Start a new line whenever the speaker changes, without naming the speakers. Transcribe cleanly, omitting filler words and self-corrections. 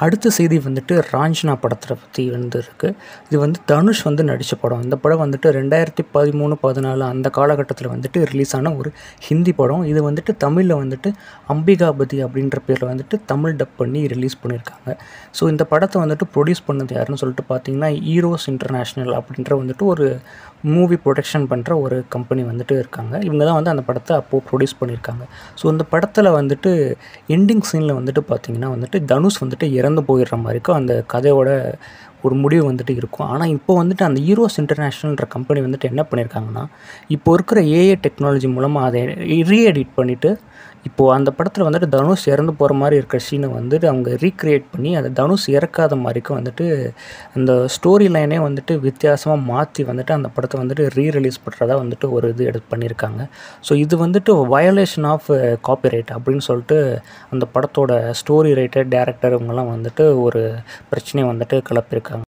அடுத்த செய்தி வந்துட்டு ராஞ்சனா படத்தை பற்றி இருக்குது. இது வந்து தனுஷ் வந்து நடித்த படம். இந்த படம் வந்துட்டு 2013, 14 அந்த காலகட்டத்தில் வந்துட்டு ரிலீஸ் ஆன ஒரு ஹிந்தி படம். இது வந்துட்டு தமிழில் வந்துட்டு அம்பிகாபதி அப்படின்ற பேரில் வந்துட்டு தமிழ் டப் பண்ணி ரிலீஸ் பண்ணியிருக்காங்க. ஸோ இந்த படத்தை வந்துட்டு ப்ரொடியூஸ் பண்ணது யாருன்னு சொல்லிட்டு பார்த்தீங்கன்னா, ஈரோஸ் இன்டர்நேஷ்னல் அப்படின்ற வந்துட்டு ஒரு மூவி ப்ரொடக்ஷன் பண்ணுற ஒரு கம்பெனி வந்துட்டு இருக்காங்க. இவங்க தான் வந்து அந்த படத்தை அப்போது ப்ரொடியூஸ் பண்ணியிருக்காங்க. ஸோ அந்த படத்தில் வந்துட்டு எண்டிங் சீனில் வந்துட்டு பார்த்திங்கன்னா வந்துட்டு தனுஷ் வந்துட்டு இறந்து போயிடுற மாதிரிக்கும் அந்த கதையோட ஒரு முடிவு வந்துட்டு இருக்கும். ஆனால் இப்போ வந்துட்டு அந்த ஈரோஸ் இன்டர்நேஷ்னல்ன்ற கம்பெனி வந்துட்டு என்ன பண்ணியிருக்காங்கன்னா, இப்போ இருக்கிற ஏஐ டெக்னாலஜி மூலமாக அதை ரீஎடிட் பண்ணிவிட்டு இப்போது அந்த படத்தில் வந்துட்டு தனுஷ் இறந்து போகிற மாதிரி இருக்கிற சீனை வந்துட்டு அவங்க ரீக்ரியேட் பண்ணி அதை தனுஷ் இறக்காத மாதிரிக்கும் வந்துட்டு அந்த ஸ்டோரி லைனே வந்துட்டு வித்தியாசமாக மாற்றி வந்துட்டு அந்த படத்தை வந்துட்டு ரீரிலீஸ் பண்ணுறதா வந்துட்டு ஒரு இது பண்ணியிருக்காங்க. ஸோ இது வந்துட்டு வயலேஷன் ஆஃப் காப்பிரைட் அப்படின்னு சொல்லிட்டு அந்த படத்தோட ஸ்டோரி ரைட்டர், டேரக்டர் இவங்கெல்லாம் வந்துட்டு ஒரு பிரச்சனையை வந்துட்டு கிளப்பியிருக்காங்க.